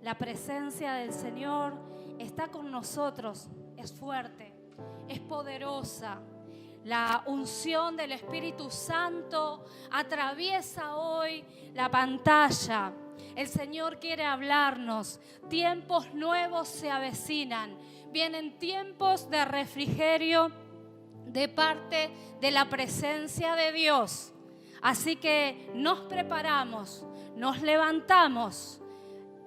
La presencia del Señor está con nosotros, es fuerte, es poderosa. La unción del Espíritu Santo atraviesa hoy la pantalla. El Señor quiere hablarnos. Tiempos nuevos se avecinan. Vienen tiempos de refrigerio de parte de la presencia de Dios. Así que nos preparamos, nos levantamos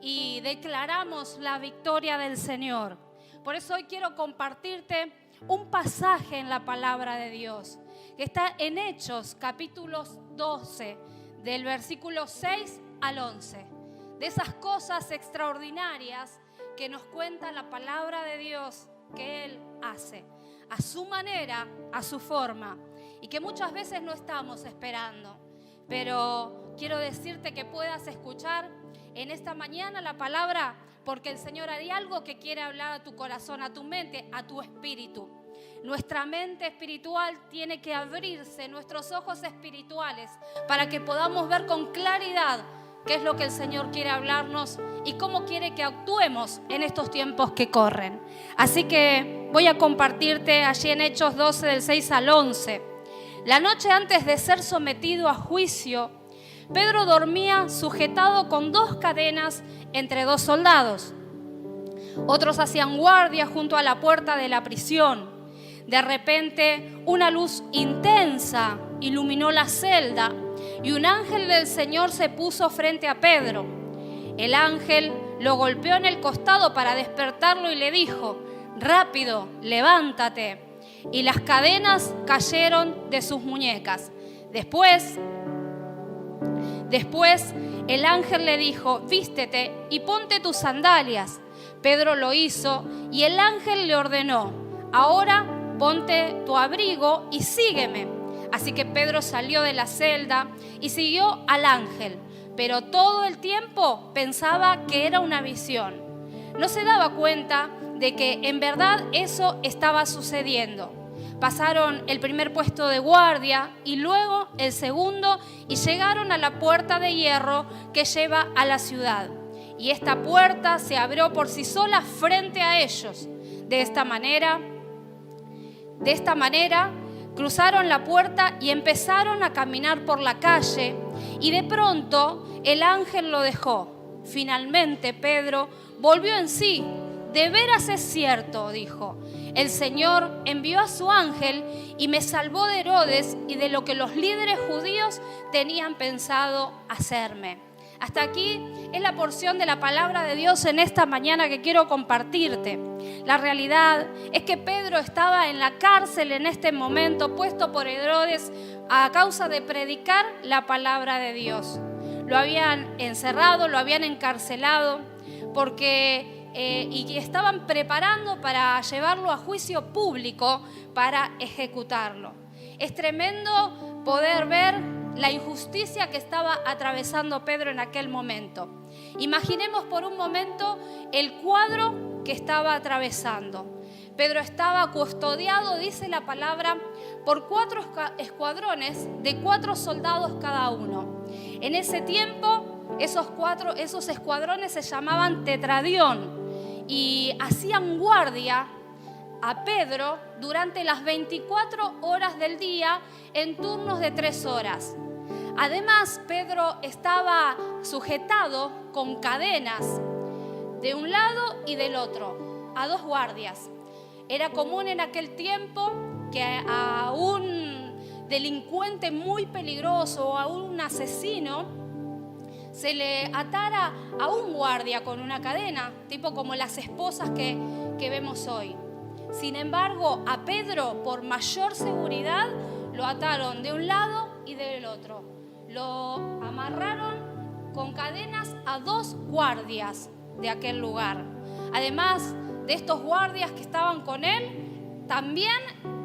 y declaramos la victoria del Señor. Por eso hoy quiero compartirte un pasaje en la palabra de Dios que está en Hechos capítulo 12 del versículo 6 al 11. De esas cosas extraordinarias que nos cuenta la palabra de Dios que Él hace a su manera, a su forma, y que muchas veces no estamos esperando. Pero quiero decirte que puedas escuchar en esta mañana la palabra, porque el Señor hay algo que quiere hablar a tu corazón, a tu mente, a tu espíritu. Nuestra mente espiritual tiene que abrirse, nuestros ojos espirituales, para que podamos ver con claridad qué es lo que el Señor quiere hablarnos y cómo quiere que actuemos en estos tiempos que corren. Así que voy a compartirte allí en Hechos 12 del 6 al 11. La noche antes de ser sometido a juicio, Pedro dormía sujetado con 2 cadenas entre 2 soldados. Otros hacían guardia junto a la puerta de la prisión. De repente, una luz intensa iluminó la celda y un ángel del Señor se puso frente a Pedro. El ángel lo golpeó en el costado para despertarlo y le dijo: «Rápido, levántate». Y las cadenas cayeron de sus muñecas. Después el ángel le dijo: «Vístete y ponte tus sandalias». Pedro lo hizo y el ángel le ordenó: «Ahora ponte tu abrigo y sígueme». Así que Pedro salió de la celda y siguió al ángel, pero todo el tiempo pensaba que era una visión. No se daba cuenta de que en verdad eso estaba sucediendo. Pasaron el primer puesto de guardia y luego el segundo y llegaron a la puerta de hierro que lleva a la ciudad. Y esta puerta se abrió por sí sola frente a ellos. De esta manera, cruzaron la puerta y empezaron a caminar por la calle, y de pronto el ángel lo dejó. Finalmente Pedro volvió en sí. «De veras es cierto», dijo, «el Señor envió a su ángel y me salvó de Herodes y de lo que los líderes judíos tenían pensado hacerme». Hasta aquí es la porción de la palabra de Dios en esta mañana que quiero compartirte. La realidad es que Pedro estaba en la cárcel en este momento, puesto por Herodes a causa de predicar la palabra de Dios. Lo habían encerrado, lo habían encarcelado y estaban preparando para llevarlo a juicio público para ejecutarlo. Es tremendo poder ver la injusticia que estaba atravesando Pedro en aquel momento. Imaginemos por un momento el cuadro que estaba atravesando. Pedro estaba custodiado, dice la palabra, por 4 escuadrones de 4 soldados cada uno. En ese tiempo, esos escuadrones se llamaban tetradión y hacían guardia a Pedro durante las 24 horas del día en turnos de 3 horas. Además, Pedro estaba sujetado con cadenas de un lado y del otro, a 2 guardias. Era común en aquel tiempo que a un delincuente muy peligroso o a un asesino se le atara a un guardia con una cadena, tipo como las esposas que vemos hoy. Sin embargo, a Pedro, por mayor seguridad, lo ataron de un lado y del otro. Lo amarraron con cadenas a 2 guardias de aquel lugar. Además de estos guardias que estaban con él, también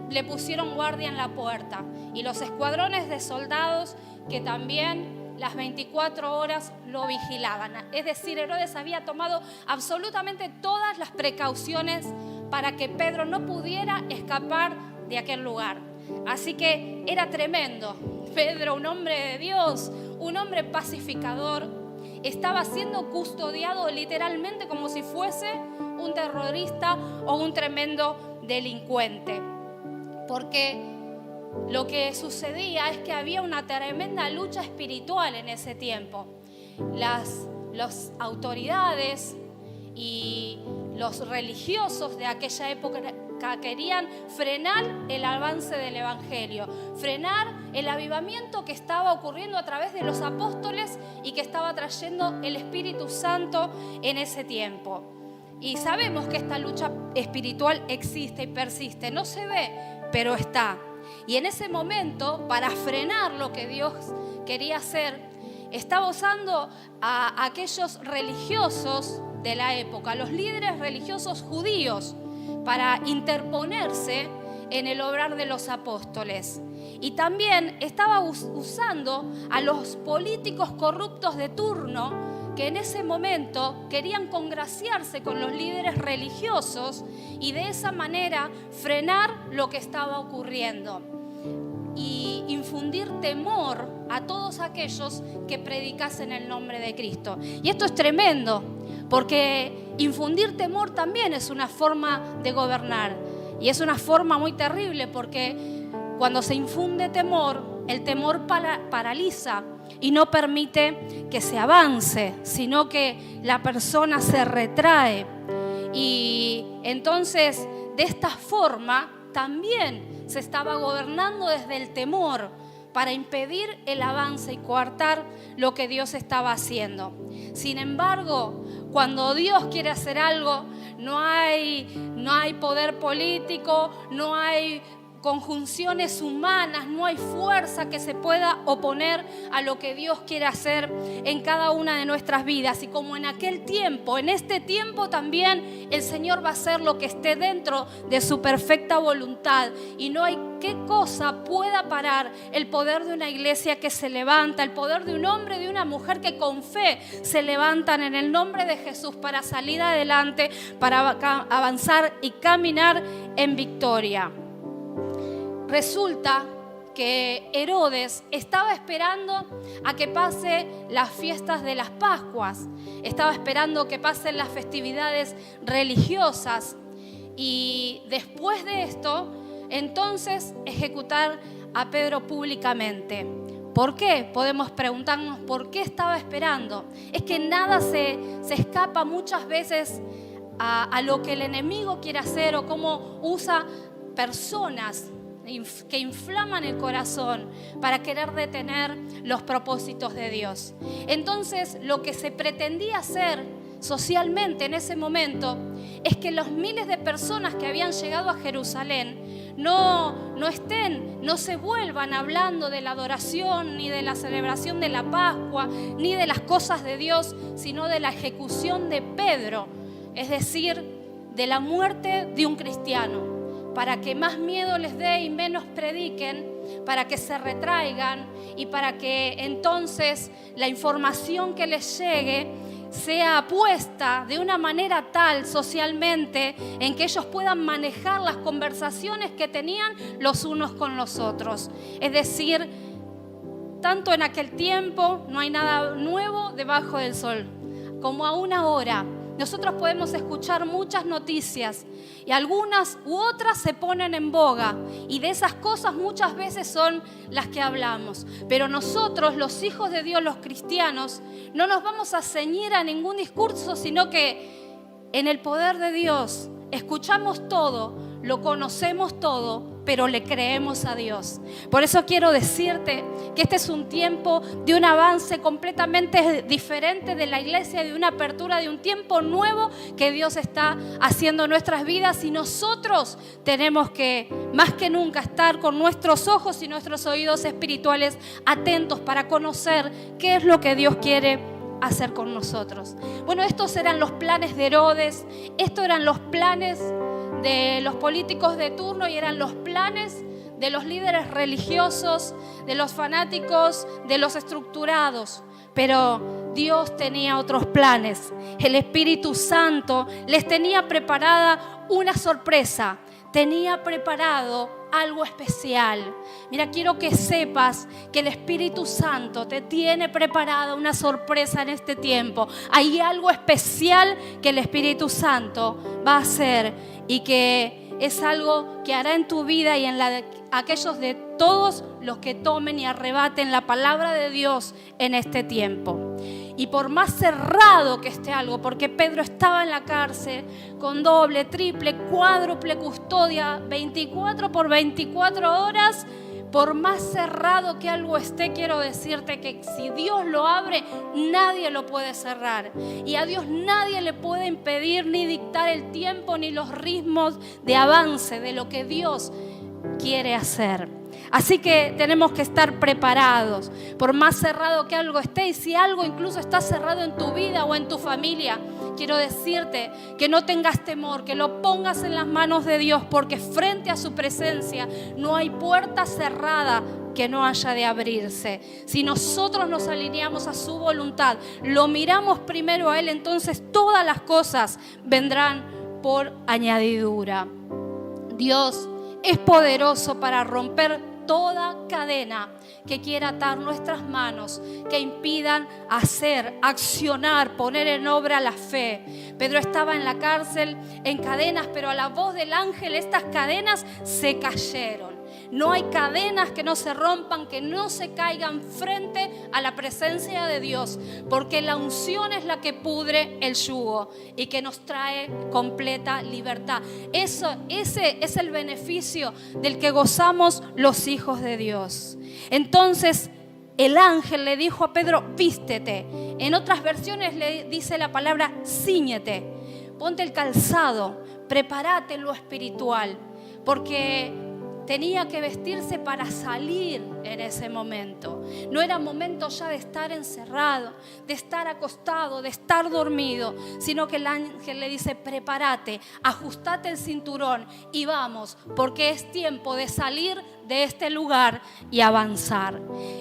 le pusieron guardia en la puerta. Y los escuadrones de soldados que también las 24 horas lo vigilaban. Es decir, Herodes había tomado absolutamente todas las precauciones para que Pedro no pudiera escapar de aquel lugar. Así que era tremendo. Pedro, un hombre de Dios, un hombre pacificador, estaba siendo custodiado literalmente como si fuese un terrorista o un tremendo delincuente. Porque lo que sucedía es que había una tremenda lucha espiritual en ese tiempo. Las autoridades y los religiosos de aquella época querían frenar el avance del Evangelio, frenar el avivamiento que estaba ocurriendo a través de los apóstoles y que estaba trayendo el Espíritu Santo en ese tiempo. Y sabemos que esta lucha espiritual existe y persiste, no se ve, pero está. Y en ese momento, para frenar lo que Dios quería hacer, estaba usando a aquellos religiosos de la época, los líderes religiosos judíos, para interponerse en el obrar de los apóstoles. Y también estaba usando a los políticos corruptos de turno, que en ese momento querían congraciarse con los líderes religiosos y de esa manera frenar lo que estaba ocurriendo y infundir temor a todos aquellos que predicasen el nombre de Cristo. Y esto es tremendo, porque infundir temor también es una forma de gobernar y es una forma muy terrible, porque cuando se infunde temor, el temor paraliza y no permite que se avance, sino que la persona se retrae. Y entonces, de esta forma, también se estaba gobernando desde el temor para impedir el avance y coartar lo que Dios estaba haciendo. Sin embargo, cuando Dios quiere hacer algo, no hay poder político, no hay conjunciones humanas, no hay fuerza que se pueda oponer a lo que Dios quiere hacer en cada una de nuestras vidas. Y como en aquel tiempo, en este tiempo también el Señor va a hacer lo que esté dentro de su perfecta voluntad. Y no hay qué cosa pueda parar el poder de una iglesia que se levanta, el poder de un hombre, de una mujer que con fe se levantan en el nombre de Jesús para salir adelante, para avanzar y caminar en victoria. Resulta que Herodes estaba esperando a que pase las fiestas de las Pascuas, estaba esperando que pasen las festividades religiosas y después de esto, entonces ejecutar a Pedro públicamente. ¿Por qué? Podemos preguntarnos por qué estaba esperando. Es que nada se escapa muchas veces a lo que el enemigo quiere hacer o cómo usa personas que inflaman el corazón para querer detener los propósitos de Dios. Entonces, lo que se pretendía hacer socialmente en ese momento es que los miles de personas que habían llegado a Jerusalén no se vuelvan hablando de la adoración, ni de la celebración de la Pascua, ni de las cosas de Dios, sino de la ejecución de Pedro, es decir, de la muerte de un cristiano, para que más miedo les dé y menos prediquen, para que se retraigan y para que entonces la información que les llegue sea puesta de una manera tal socialmente en que ellos puedan manejar las conversaciones que tenían los unos con los otros. Es decir, tanto en aquel tiempo no hay nada nuevo debajo del sol, como aún ahora. Nosotros podemos escuchar muchas noticias y algunas u otras se ponen en boga y de esas cosas muchas veces son las que hablamos. Pero nosotros, los hijos de Dios, los cristianos, no nos vamos a ceñir a ningún discurso, sino que en el poder de Dios escuchamos todo, lo conocemos todo, pero le creemos a Dios. Por eso quiero decirte que este es un tiempo de un avance completamente diferente de la iglesia, de una apertura, de un tiempo nuevo que Dios está haciendo en nuestras vidas, y nosotros tenemos que, más que nunca, estar con nuestros ojos y nuestros oídos espirituales atentos para conocer qué es lo que Dios quiere hacer con nosotros. Bueno, estos eran los planes de Herodes, estos eran los planes de los políticos de turno y eran los planes de los líderes religiosos, de los fanáticos, de los estructurados. Pero Dios tenía otros planes. El Espíritu Santo les tenía preparada una sorpresa. tenía preparado algo especial. Mira, quiero que sepas que el Espíritu Santo te tiene preparada una sorpresa en este tiempo. Hay algo especial que el Espíritu Santo va a hacer y que es algo que hará en tu vida y en la de aquellos de todos los que tomen y arrebaten la palabra de Dios en este tiempo. Y por más cerrado que esté algo, porque Pedro estaba en la cárcel con doble, triple, cuádruple custodia, 24 por 24 horas, por más cerrado que algo esté, quiero decirte que si Dios lo abre, nadie lo puede cerrar. Y a Dios nadie le puede impedir ni dictar el tiempo ni los ritmos de avance de lo que Dios quiere hacer. Así que tenemos que estar preparados, por más cerrado que algo esté. Y si algo incluso está cerrado en tu vida o en tu familia, quiero decirte que no tengas temor, que lo pongas en las manos de Dios, porque frente a su presencia no hay puerta cerrada que no haya de abrirse. Si nosotros nos alineamos a su voluntad, lo miramos primero a Él, entonces todas las cosas vendrán por añadidura. Dios es poderoso para romper toda cadena que quiera atar nuestras manos, que impidan hacer, accionar, poner en obra la fe. Pedro estaba en la cárcel en cadenas, pero a la voz del ángel estas cadenas se cayeron. No hay cadenas que no se rompan, que no se caigan frente a la presencia de Dios, porque la unción es la que pudre el yugo y que nos trae completa libertad. Ese es el beneficio del que gozamos los hijos de Dios. Entonces el ángel le dijo a Pedro: vístete. En otras versiones le dice la palabra: cíñete, ponte el calzado, prepárate en lo espiritual, porque tenía que vestirse para salir en ese momento. No era momento ya de estar encerrado, de estar acostado, de estar dormido, sino que el ángel le dice: prepárate, ajustate el cinturón y vamos, porque es tiempo de salir de este lugar y avanzar.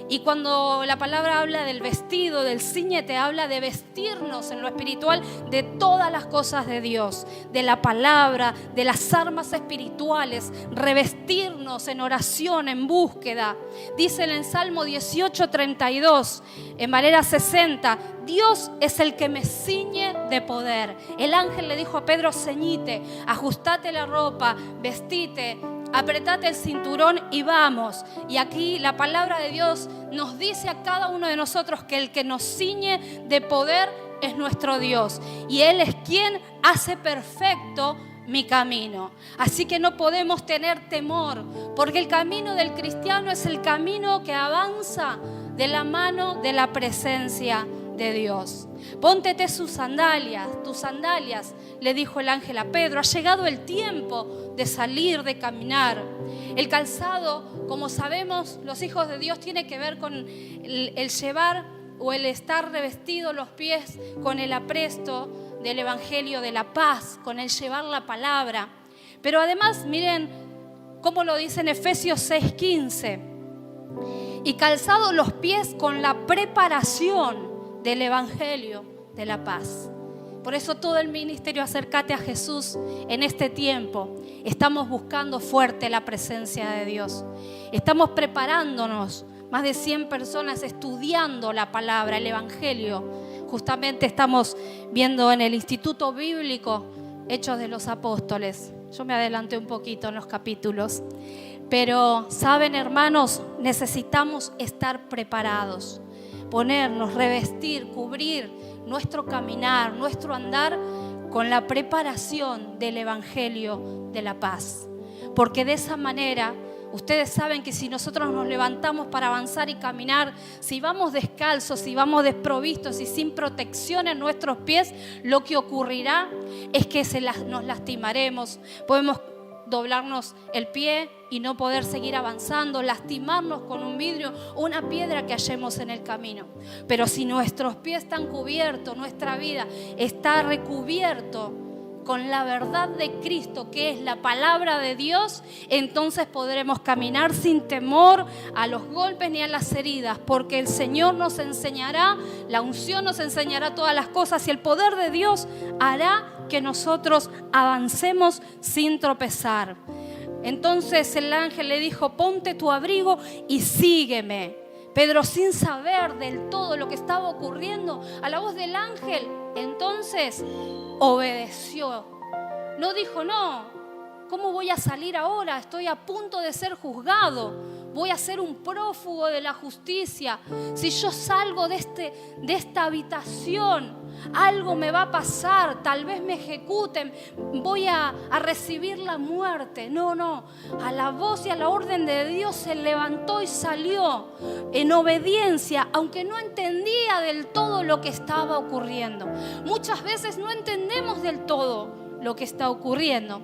Y cuando la palabra habla del vestido, del cíñete, habla de vestirnos en lo espiritual de todas las cosas de Dios, de la palabra, de las armas espirituales, revestirnos en oración, en búsqueda. Dice en el Salmo 18:32, en Valera 60, Dios es el que me ciñe de poder. El ángel le dijo a Pedro: ceñite, ajustate la ropa, vestite, apretate el cinturón y vamos. Y aquí la palabra de Dios nos dice a cada uno de nosotros que el que nos ciñe de poder es nuestro Dios. Y Él es quien hace perfecto mi camino. Así que no podemos tener temor, porque el camino del cristiano es el camino que avanza de la mano de la presencia de Dios. Póntete tus sandalias, le dijo el ángel a Pedro. Ha llegado el tiempo de salir, de caminar. El calzado, como sabemos, los hijos de Dios, tiene que ver con el llevar o el estar revestido los pies con el apresto del evangelio de la paz, con el llevar la palabra. Pero además, miren cómo lo dice en Efesios 6:15. Y calzado los pies con la preparación del evangelio de la paz. Por eso todo el ministerio Acércate a Jesús en este tiempo. Estamos buscando fuerte la presencia de Dios. Estamos preparándonos, más de 100 personas estudiando la palabra, el evangelio. Justamente estamos viendo en el Instituto Bíblico Hechos de los Apóstoles. Yo me adelanté un poquito en los capítulos. Pero, ¿saben, hermanos? Necesitamos estar preparados. Ponernos, revestir, cubrir nuestro caminar, nuestro andar con la preparación del evangelio de la paz. Porque de esa manera, ustedes saben que si nosotros nos levantamos para avanzar y caminar, si vamos descalzos, si vamos desprovistos y sin protección en nuestros pies, lo que ocurrirá es que nos lastimaremos. Podemos doblarnos el pie y no poder seguir avanzando, lastimarnos con un vidrio o una piedra que hallemos en el camino. Pero si nuestros pies están cubiertos, nuestra vida está recubierto con la verdad de Cristo, que es la palabra de Dios, entonces podremos caminar sin temor a los golpes ni a las heridas, porque el Señor nos enseñará, la unción nos enseñará todas las cosas y el poder de Dios hará que nosotros avancemos sin tropezar. Entonces el ángel le dijo: ponte tu abrigo y sígueme. Pedro, sin saber del todo lo que estaba ocurriendo, a la voz del ángel, entonces obedeció. No dijo: no, ¿cómo voy a salir ahora? Estoy a punto de ser juzgado. Voy a ser un prófugo de la justicia. Si yo salgo de esta habitación, algo me va a pasar. Tal vez me ejecuten. Voy a recibir la muerte. No. A la voz y a la orden de Dios se levantó y salió en obediencia, aunque no entendía del todo lo que estaba ocurriendo. Muchas veces no entendemos del todo lo que está ocurriendo,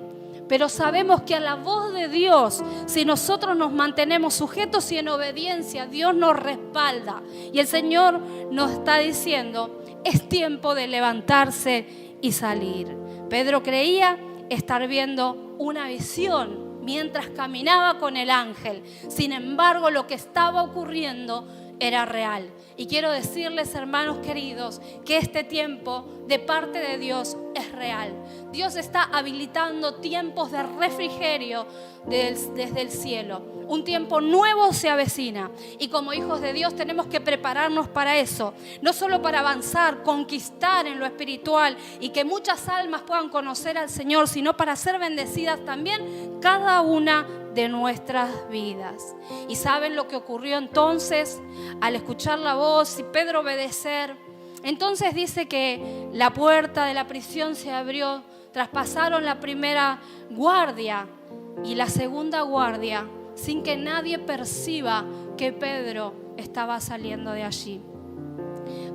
pero sabemos que a la voz de Dios, si nosotros nos mantenemos sujetos y en obediencia, Dios nos respalda. Y el Señor nos está diciendo: es tiempo de levantarse y salir. Pedro creía estar viendo una visión mientras caminaba con el ángel. Sin embargo, lo que estaba ocurriendo era real. Y quiero decirles, hermanos queridos, que este tiempo de parte de Dios es real. Dios está habilitando tiempos de refrigerio desde el cielo. Un tiempo nuevo se avecina y como hijos de Dios tenemos que prepararnos para eso. No solo para avanzar, conquistar en lo espiritual y que muchas almas puedan conocer al Señor, sino para ser bendecidas también cada una de nuestras vidas. ¿Y saben lo que ocurrió entonces al escuchar la voz y Pedro obedecer? Entonces dice que la puerta de la prisión se abrió, traspasaron la primera guardia y la segunda guardia sin que nadie perciba que Pedro estaba saliendo de allí.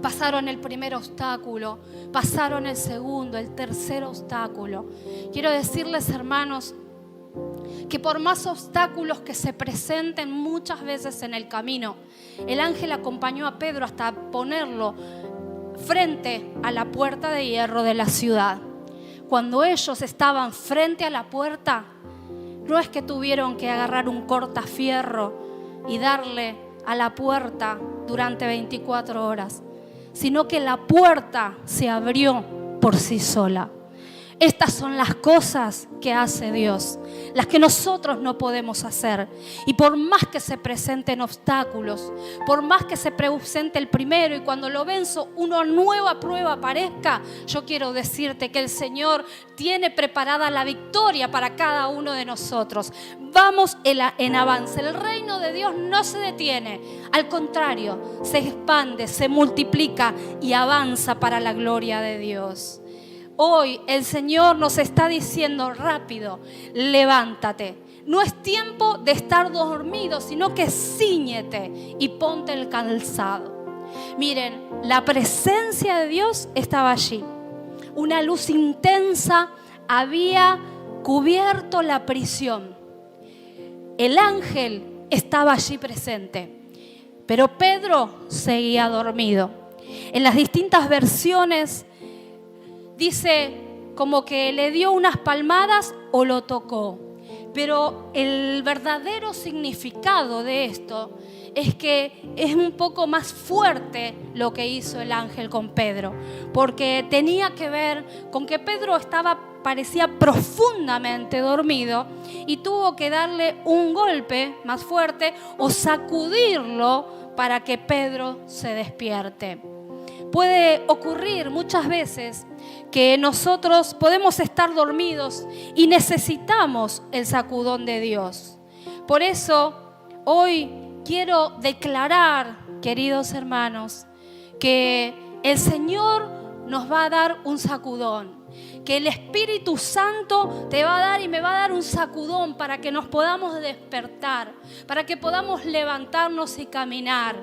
Pasaron el primer obstáculo, pasaron el segundo, el tercer obstáculo. Quiero decirles, hermanos, que por más obstáculos que se presenten muchas veces en el camino, el ángel acompañó a Pedro hasta ponerlo frente a la puerta de hierro de la ciudad. Cuando ellos estaban frente a la puerta, no es que tuvieron que agarrar un cortafierro y darle a la puerta durante 24 horas, sino que la puerta se abrió por sí sola. Estas son las cosas que hace Dios, las que nosotros no podemos hacer. Y por más que se presenten obstáculos, por más que se presente el primero y cuando lo venzo una nueva prueba aparezca, yo quiero decirte que el Señor tiene preparada la victoria para cada uno de nosotros. Vamos en avance. El reino de Dios no se detiene, al contrario, se expande, se multiplica y avanza para la gloria de Dios. Hoy el Señor nos está diciendo: rápido, levántate. No es tiempo de estar dormido, sino que cíñete y ponte el calzado. Miren, la presencia de Dios estaba allí. Una luz intensa había cubierto la prisión. El ángel estaba allí presente, pero Pedro seguía dormido. En las distintas versiones dice como que le dio unas palmadas o lo tocó. Pero el verdadero significado de esto es que es un poco más fuerte lo que hizo el ángel con Pedro. Porque tenía que ver con que Pedro parecía profundamente dormido y tuvo que darle un golpe más fuerte o sacudirlo para que Pedro se despierte. Puede ocurrir muchas veces que nosotros podemos estar dormidos y necesitamos el sacudón de Dios. Por eso hoy quiero declarar, queridos hermanos, que el Señor nos va a dar un sacudón, que el Espíritu Santo te va a dar y me va a dar un sacudón para que nos podamos despertar, para que podamos levantarnos y caminar.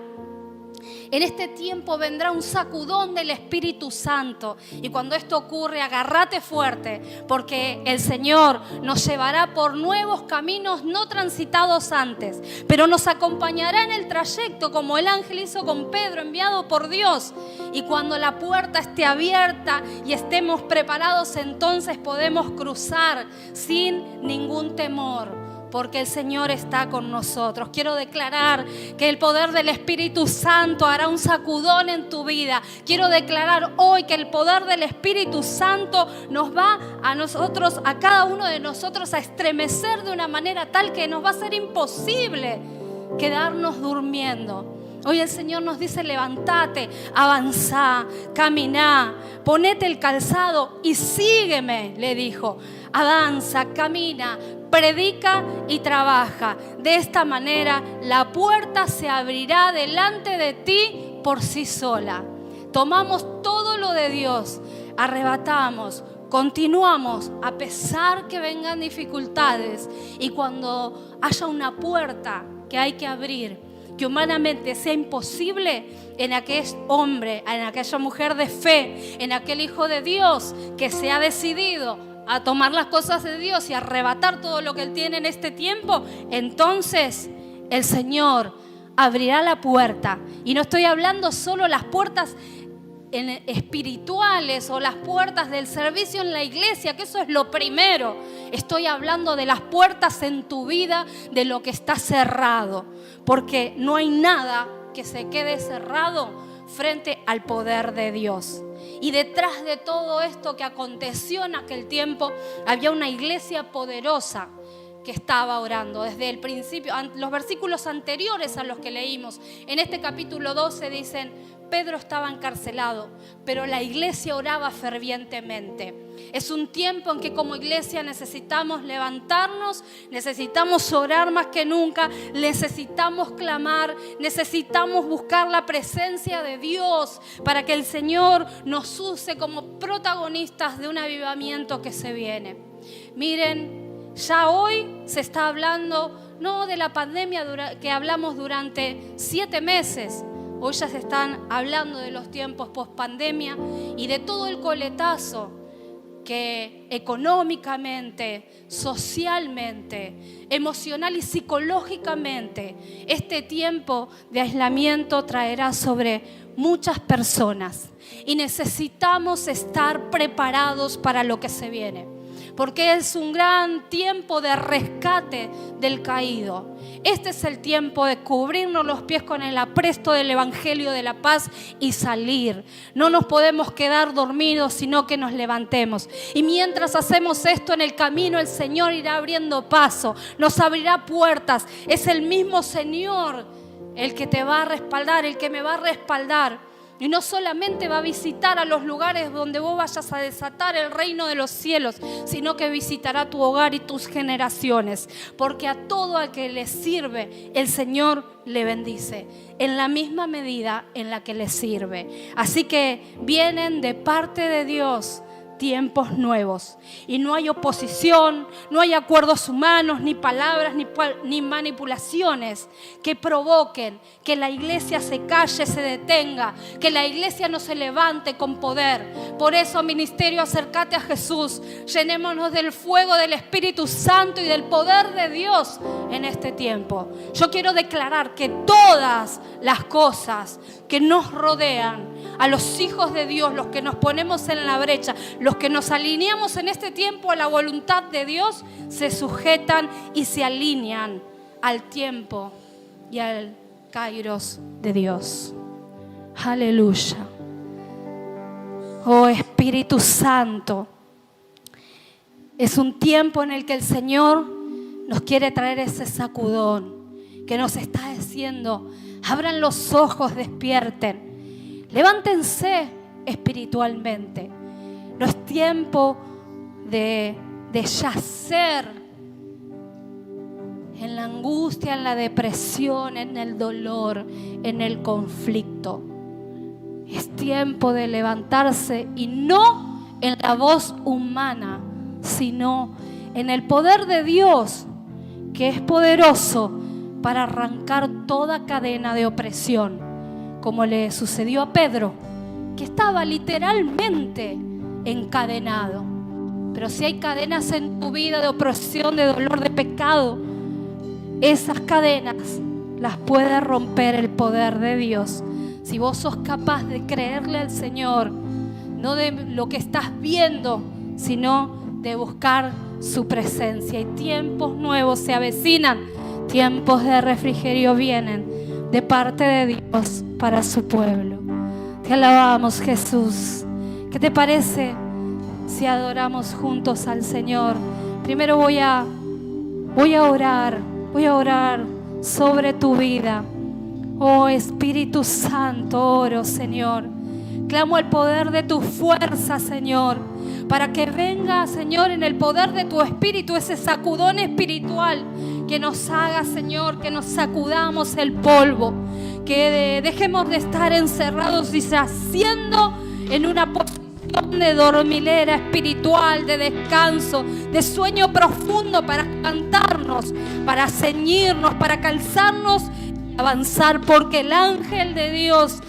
En este tiempo vendrá un sacudón del Espíritu Santo y cuando esto ocurre, agárrate fuerte, porque el Señor nos llevará por nuevos caminos no transitados antes, pero nos acompañará en el trayecto como el ángel hizo con Pedro, enviado por Dios. Y cuando la puerta esté abierta y estemos preparados, entonces podemos cruzar sin ningún temor. porque el Señor está con nosotros. Quiero declarar que el poder del Espíritu Santo hará un sacudón en tu vida. Quiero declarar hoy que el poder del Espíritu Santo nos va a nosotros, a cada uno de nosotros, a estremecer de una manera tal que nos va a ser imposible quedarnos durmiendo. Hoy el Señor nos dice: levántate, avanzá, caminá, ponete el calzado y sígueme, le dijo. Avanza, camina, predica y trabaja. De esta manera la puerta se abrirá delante de ti por sí sola. Tomamos todo lo de Dios, arrebatamos, continuamos a pesar que vengan dificultades, y cuando haya una puerta que hay que abrir, que humanamente sea imposible, en aquel hombre, en aquella mujer de fe, en aquel hijo de Dios que se ha decidido a tomar las cosas de Dios y arrebatar todo lo que Él tiene en este tiempo, entonces el Señor abrirá la puerta. Y no estoy hablando solo las puertas espirituales o las puertas del servicio en la iglesia, que eso es lo primero. Estoy hablando de las puertas en tu vida, de lo que está cerrado, porque no hay nada que se quede cerrado frente al poder de Dios. Y detrás de todo esto que aconteció en aquel tiempo, había una iglesia poderosa que estaba orando desde el principio. Los versículos anteriores a los que leímos, en este capítulo 12 dicen: Pedro estaba encarcelado, pero la iglesia oraba fervientemente. Es un tiempo en que como iglesia necesitamos levantarnos, necesitamos orar más que nunca, necesitamos clamar, necesitamos buscar la presencia de Dios para que el Señor nos use como protagonistas de un avivamiento que se viene. Miren, ya hoy se está hablando no de la pandemia que hablamos durante 7 meses. Hoy ya se están hablando de los tiempos post-pandemia y de todo el coletazo que económicamente, socialmente, emocional y psicológicamente este tiempo de aislamiento traerá sobre muchas personas. Y necesitamos estar preparados para lo que se viene, porque es un gran tiempo de rescate del caído. Este es el tiempo de cubrirnos los pies con el apresto del Evangelio de la paz y salir. No nos podemos quedar dormidos, sino que nos levantemos. Y mientras hacemos esto en el camino, el Señor irá abriendo paso, nos abrirá puertas. Es el mismo Señor el que te va a respaldar, el que me va a respaldar. Y no solamente va a visitar a los lugares donde vos vayas a desatar el reino de los cielos, sino que visitará tu hogar y tus generaciones. Porque a todo al que le sirve, el Señor le bendice en la misma medida en la que le sirve. Así que vienen de parte de Dios tiempos nuevos. Y no hay oposición, no hay acuerdos humanos, ni palabras, ni manipulaciones que provoquen que la iglesia se calle, se detenga, que la iglesia no se levante con poder. Por eso, ministerio, acércate a Jesús. Llenémonos del fuego del Espíritu Santo y del poder de Dios en este tiempo. Yo quiero declarar que todas las cosas que nos rodean, a los hijos de Dios, los que nos ponemos en la brecha, los que nos alineamos en este tiempo a la voluntad de Dios, se sujetan y se alinean al tiempo y al kairos de Dios. Aleluya. Oh Espíritu Santo, es un tiempo en el que el Señor nos quiere traer ese sacudón que nos está diciendo: abran los ojos, despierten. Levántense espiritualmente. No es tiempo de yacer en la angustia, en la depresión, en el dolor, en el conflicto. Es tiempo de levantarse, y no en la voz humana, sino en el poder de Dios, que es poderoso para arrancar toda cadena de opresión, como le sucedió a Pedro, que estaba literalmente encadenado. Pero si hay cadenas en tu vida de opresión, de dolor, de pecado, esas cadenas las puede romper el poder de Dios. Si vos sos capaz de creerle al Señor, no de lo que estás viendo, sino de buscar su presencia y tiempos nuevos se avecinan, tiempos de refrigerio vienen de parte de Dios para su pueblo. Te alabamos, Jesús. ¿Qué te parece si adoramos juntos al Señor? Primero voy a orar sobre tu vida. Oh Espíritu Santo, oro, Señor. Clamo el poder de tu fuerza, Señor, para que venga, Señor, en el poder de tu Espíritu, ese sacudón espiritual que nos haga, Señor, que nos sacudamos el polvo, que dejemos de estar encerrados y yaciendo en una posición de dormilera espiritual, de descanso, de sueño profundo, para cantarnos, para ceñirnos, para calzarnos y avanzar, porque el ángel de Dios,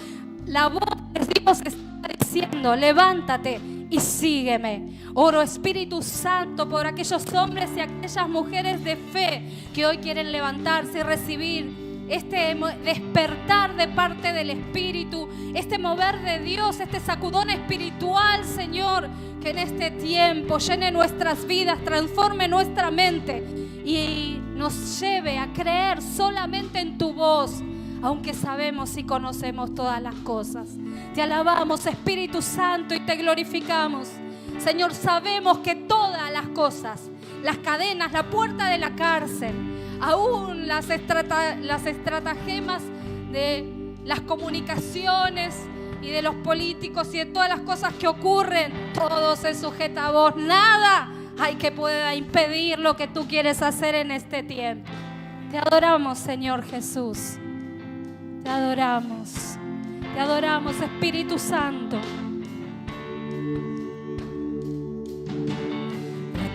la voz de Dios está diciendo: levántate y sígueme. Oro, Espíritu Santo, por aquellos hombres y aquellas mujeres de fe que hoy quieren levantarse y recibir este despertar de parte del Espíritu, este mover de Dios, este sacudón espiritual, Señor, que en este tiempo llene nuestras vidas, transforme nuestra mente y nos lleve a creer solamente en tu voz, aunque sabemos y conocemos todas las cosas. Te alabamos, Espíritu Santo, y te glorificamos. Señor, sabemos que todas las cosas, las cadenas, la puerta de la cárcel, aún las estratagemas de las comunicaciones y de los políticos y de todas las cosas que ocurren, todo se sujeta a vos. Nada hay que pueda impedir lo que tú quieres hacer en este tiempo. Te adoramos, Señor Jesús. Te adoramos, Espíritu Santo.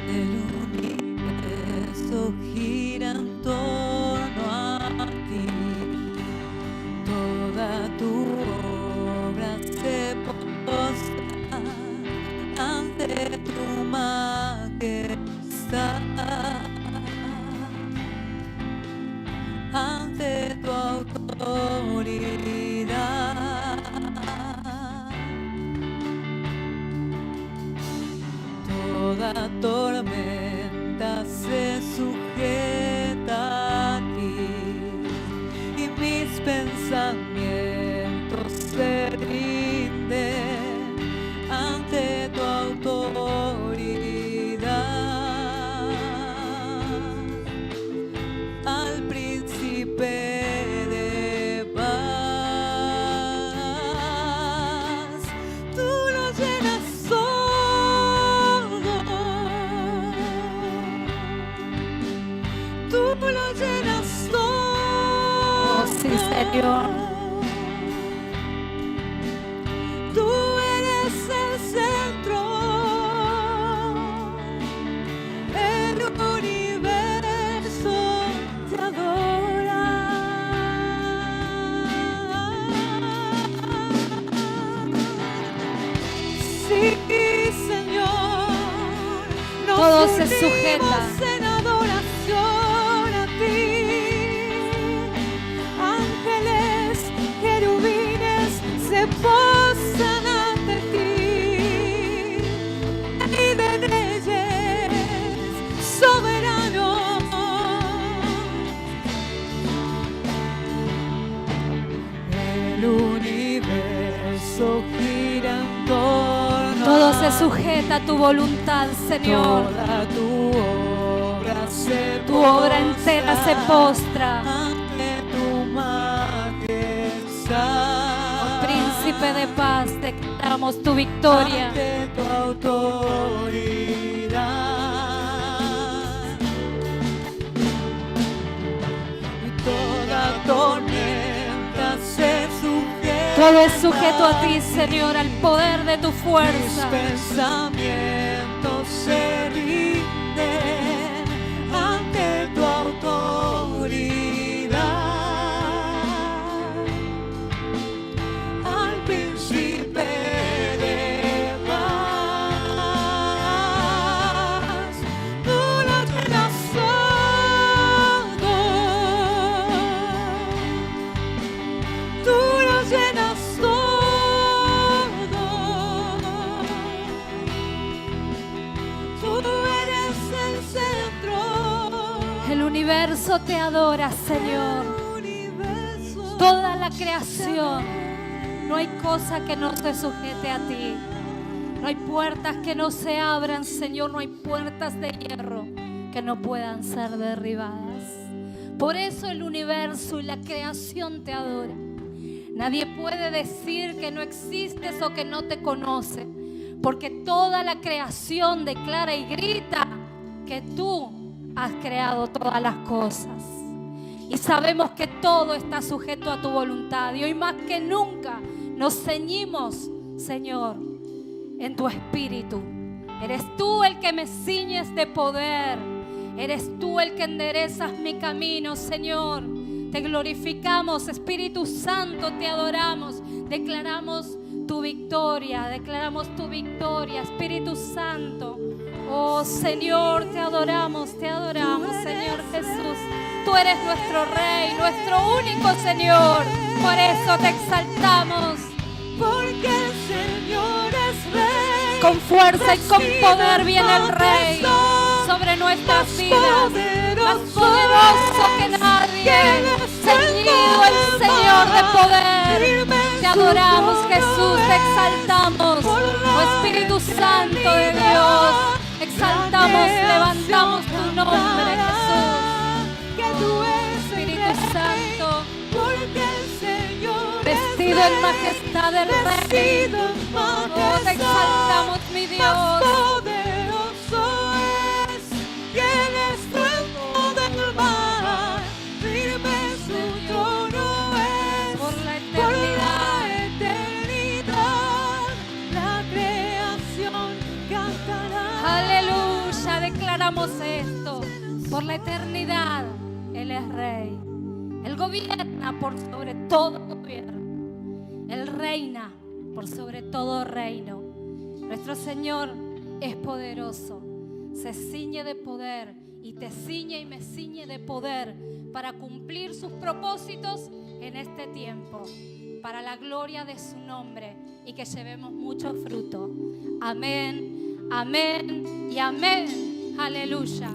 El universo gira en torno a ti, toda tu obra se postra ante tu majestad, ante tu autoridad. Toda tormenta se sujeta a ti y mis pensamientos se rinden ante tu autoridad. Al príncipe de paz, tú lo llenas todo, tú lo llenas todo. Oh, sí, Señor. Tú eres el centro, el universo te adora. Sí, Señor, Todo se sujeta. unimos en adoración a ti. Ángeles, querubines se posan ante ti. Y de reyes, soberano. El universo gira en torno Todo a se sujeta a tu voluntad, Señor. Toda tu obra se Tu obra entera se postra. ante tu majestad. Príncipe de paz, declaramos tu victoria. Ante tu autoridad. Y toda tormenta se sujeta. Todo es sujeto a ti, Señor, al poder de tu Mis fuerza. pensamientos se rinden ante tu autoridad. Al príncipe de paz, tú lo llenas todo, tú lo llenas todo. Tú eres universo te adora, Señor. Toda la creación, no hay cosa que no se sujete a ti. No hay puertas que no se abran, Señor. No hay puertas de hierro que no puedan ser derribadas. Por eso el universo y la creación te adora. Nadie puede decir que no existes o que no te conoce, porque toda la creación declara y grita que tú has creado todas las cosas. Y sabemos que todo está sujeto a tu voluntad. Y hoy más que nunca nos ceñimos, Señor, en tu espíritu. Eres tú el que me ciñes de poder. Eres tú el que enderezas mi camino, Señor. Te glorificamos, Espíritu Santo, te adoramos. Declaramos tu victoria, Espíritu Santo. Oh Señor, te adoramos, Señor Jesús. Tú eres nuestro Rey, nuestro único Señor. Por eso te exaltamos. Porque el Señor es Rey. Con fuerza y con poder viene el Rey sobre nuestras vidas. Más poderoso que nadie. Ceñido el Señor de poder. Te adoramos, Jesús, te exaltamos. Oh Espíritu Santo de Dios. Exaltamos, levantamos tu nombre, Jesús. Espíritu Santo, vestido en majestad del Rey. Oh, te exaltamos, mi Dios. Poderoso es, y el estruendo del mar, firme su trono es. Por la eternidad, la creación cantará. Aleluya, declaramos esto. Por la eternidad, Él es Rey. Él gobierna por sobre todo gobierno. Él reina por sobre todo reino. Nuestro Señor es poderoso. Se ciñe de poder y te ciñe y me ciñe de poder para cumplir sus propósitos en este tiempo, para la gloria de su nombre y que llevemos mucho fruto. Amén, amén y amén. Aleluya.